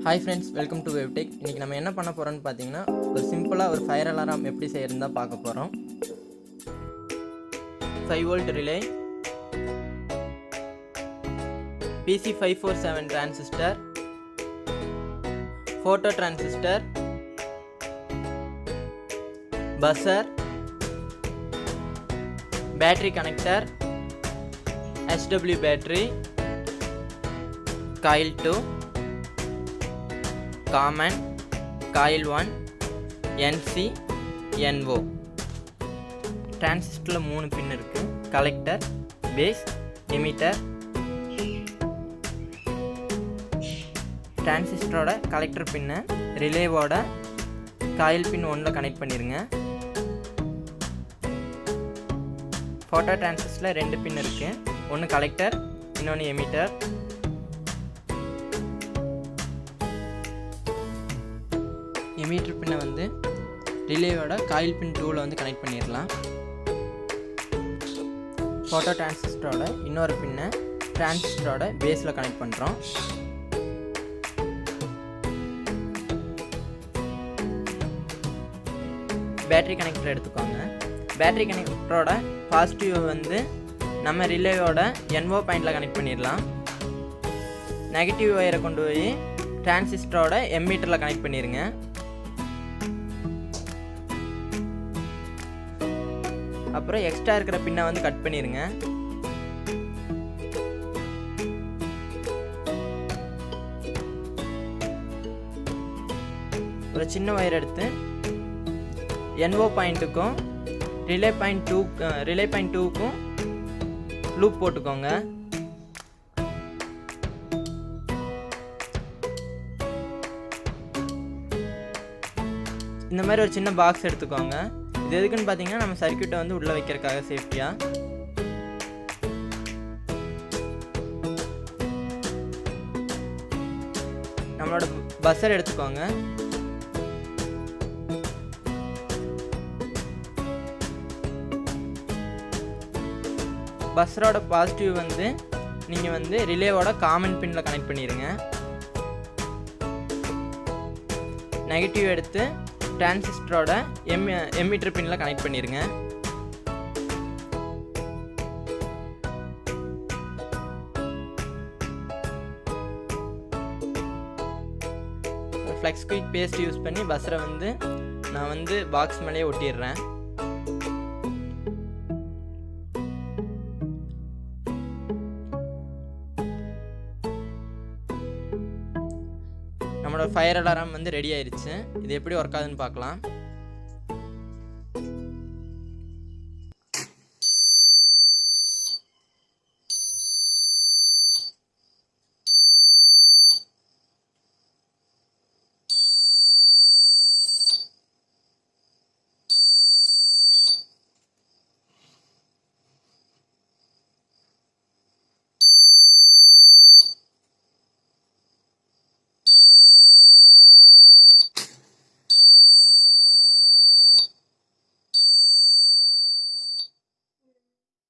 Hi friends, welcome to வெவ்டெக். இன்றைக்கி நம்ம என்ன பண்ண போகிறோம்னு பார்த்தீங்கன்னா, ஒரு சிம்பிளாக ஒரு ஃபயர் அலாரம் எப்படி செய்யறதுன்னு தான் பார்க்க போகிறோம். 5 volt relay, PC547 transistor, photo transistor, buzzer, battery connector, HW battery, coil 2, common, coil 1, NC, NO. டிரான்சிஸ்டரில் 3 பின் இருக்குது. Collector, base, emitter. டிரான்சிஸ்டரோட கலெக்டர் பின்னை ரிலேவோட காயில் பின் 1ல் கனெக்ட் பண்ணிடுங்க. ஃபோட்டோ டிரான்சிஸ்டரில் 2 பின் இருக்குது. ஒன்று கலெக்டர், இன்னொன்று எமிட்டர். எமிட்டர் பின்னை வந்து ரிலேவோட காயில் பின் 2ல் வந்து கனெக்ட் பண்ணிடலாம். ஃபோட்டோ டிரான்சிஸ்டரோட இன்னொரு பின்னை டிரான்சிஸ்டரோட பேஸில் கனெக்ட் பண்ணுறோம். பேட்டரி கனெக்டர் எடுத்துக்கோங்க. பேட்டரி கனெக்டரோட பாசிட்டிவ் வந்து நம்ம ரிலேவோட NO பாயிண்டில் கனெக்ட் பண்ணிடலாம். நெகட்டிவ் ஒயரை கொண்டு போய் டிரான்சிஸ்டரோட எமிட்டரில் கனெக்ட் பண்ணிடுங்க. அப்புறம் எக்ஸ்ட்ரா இருக்கிற பின்னை வந்து கட் பண்ணிடுங்க. ஒரு சின்ன ஒயர் எடுத்து NO பாயிண்ட்டுக்கும் ரிலே பாயிண்ட் 2க்கும் லூப் போட்டுக்கோங்க. இந்த மாதிரி ஒரு சின்ன பாக்ஸ் எடுத்துக்கோங்க. இது எதுக்குன்னு பார்த்தீங்கன்னா, நம்ம சர்க்யூட்டை வந்து உள்ளே வைக்கிறதுக்காக சேஃப்டியாக. நம்மளோட பஸர் எடுத்துக்கோங்க. பஸரோட பாசிட்டிவ் வந்து நீங்கள் வந்து ரிலேவோட காமன் பின்னில் கனெக்ட் பண்ணிடுங்க. நெகட்டிவ் எடுத்து டிரான்சிஸ்டரோட எமிட்டர் பின்னில் கனெக்ட் பண்ணிடுங்க. ஃப்ளெக்ஸ் குயிக் பேஸ்ட் யூஸ் பண்ணி பஸரை வந்து நான் வந்து பாக்ஸ் மேலேயே ஒட்டிடுறேன். நம்மளோட ஃபயர் அலாரம் வந்து ரெடி ஆயிடுச்சு. இது எப்படி ஒர்க் ஆகுதுன்னு பார்க்கலாம்.